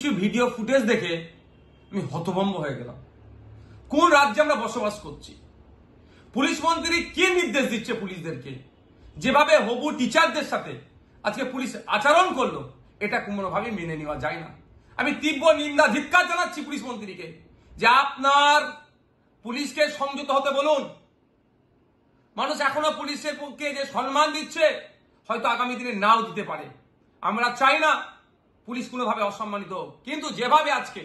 কিছু video footage দেখে আমি হতভম্ব হয়ে গেলাম। কোন রাজ্যে আমরা বসবাস করছি? পুলিশ মন্ত্রী কি নির্দেশ দিচ্ছে পুলিশদেরকে? যেভাবে হবু টিচারদের সাথে আজকে পুলিশ আচরণ করলো, এটা কোনোভাবেই মেনে নেওয়া যায় না। আমি তীব্র নিন্দা ধিক্কার জানাচ্ছি পুলিশ মন্ত্রীকে যে আপনার পুলিশকে সংযত হতে বলুন। মানুষ এখনো পুলিশের পক্ষে যে সম্মান দিচ্ছে, হয়তো আগামী দিনে নাও দিতে পারে। আমরা চাই না পুলিশ কোনোভাবে অসম্মানিত হোক, কিন্তু যেভাবে আজকে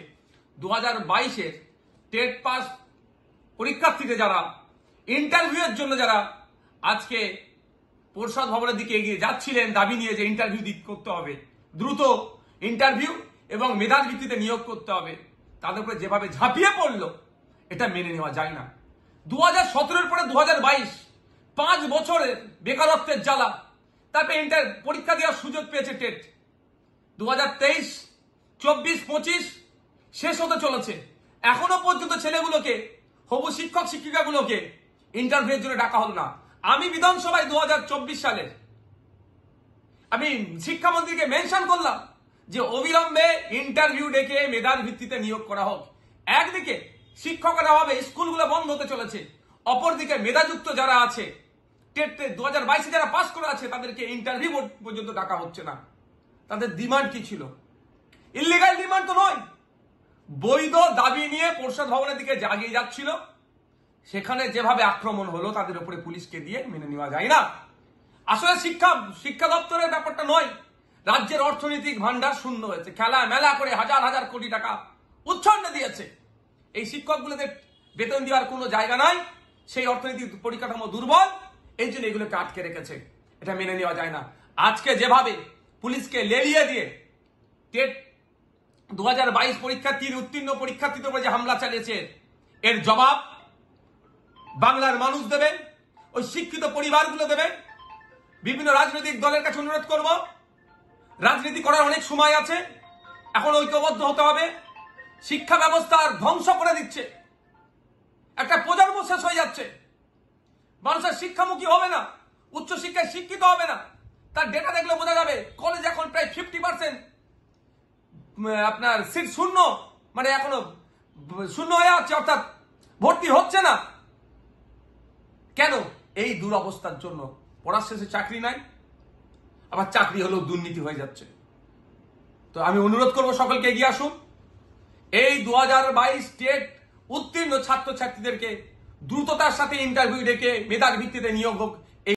2022-এর টেট পাস পরীক্ষার্থীদের যারা ইন্টারভিউয়ের জন্য যারা আজকে পরিষদ ভবনের দিকে এগিয়ে যাচ্ছিলেন দাবি নিয়ে যে ইন্টারভিউ করতে হবে, দ্রুত ইন্টারভিউ এবং মেধার ভিত্তিতে নিয়োগ করতে হবে, তাদের উপরে যেভাবে ঝাঁপিয়ে পড়লো, এটা মেনে নেওয়া যায় না। 2017-এর পরে 2022, 5 বছরের বেকারত্বের জ্বালা, তারপরে পরীক্ষা দেওয়ার সুযোগ পেয়েছে টেট। 2023, 24, 25 শেষ হতে চলেছে, এখনো পর্যন্ত ছেলেগুলোকে, হবু শিক্ষক শিক্ষিকাগুলোকে ইন্টারভিউর জন্য ডাকা হলো না। আমি বিধানসভায় 2024 সালের আমি শিক্ষামন্ত্রীকে মেনশন করলাম যে অবিলম্বে ইন্টারভিউ ডেকে মেধার ভিত্তিতে নিয়োগ করা হোক। একদিকে শিক্ষকের অভাবে স্কুলগুলো বন্ধ হতে চলেছে, অপরদিকে মেধাযুক্ত যারা আছে টেট 2022-এ যারা পাস করে আছে তাদেরকে ইন্টারভিউ পর্যন্ত ডাকা হচ্ছে না। তাদের ডিমান্ড কি ছিল? ইলিগাল ডিমান্ড তো নয়, বৈধ দাবি নিয়ে পরিষদ ভবনের দিকে জাগিয়ে যাচ্ছিল। সেখানে যেভাবে আক্রমণ হলো তাদের উপরে পুলিশকে দিয়ে মেনে নেওয়া যায় না। আসলে শিক্ষা দপ্তরের ব্যাপারটা নয়, রাজ্যের অর্থনৈতিক ভান্ডার শূন্য হয়েছে, খেলা মেলা করে হাজার হাজার কোটি টাকা উচ্ছন্নে দিয়েছে। এই শিক্ষকগুলোদের বেতন দেওয়ার কোনো জায়গা নাই, সেই অর্থনৈতিক পরিকাঠামো দুর্বল, এই জন্য এগুলোকে আটকে রেখেছে। এটা মেনে নেওয়া যায় না। আজকে যেভাবে পুলিশকে লেলিয়ে দিয়ে টেট 2022 পরীক্ষার্থীর উত্তীর্ণ পরীক্ষার্থীদের উপরে যে হামলা চালিয়েছে, এর জবাব বাংলার মানুষ দেবে, ওই শিক্ষিত পরিবারগুলো দেবে। বিভিন্ন রাজনৈতিক দলের কাছে অনুরোধ করব, রাজনীতি করার অনেক সময় আছে, এখন ঐক্যবদ্ধ হতে হবে। শিক্ষা ব্যবস্থার ধ্বংস করে দিচ্ছে, একটা প্রজন্ম শেষ হয়ে যাচ্ছে, মানুষের শিক্ষামুখী হবে না, উচ্চশিক্ষায় শিক্ষিত হবে না। তার ডেটা দেখলে বোঝা যাবে কলেজ এখন প্রায় 50% আপনার সিট শূন্য, মানে এখনো শূন্য হয়ে আছে, অর্থাৎ ভর্তি হচ্ছে না। কেন? এই দুরবস্থার জন্য। পড়ার শেষে চাকরি নাই, আবার চাকরি হলেও দুর্নীতি হয়ে যাচ্ছে। তো আমি অনুরোধ করব সকলকে এগিয়ে আসুন, এই 2022 টেট উত্তীর্ণ ছাত্রছাত্রীদেরকে দ্রুততার সাথে ইন্টারভিউ ডেকে মেধার ভিত্তিতে নিয়োগ হোক,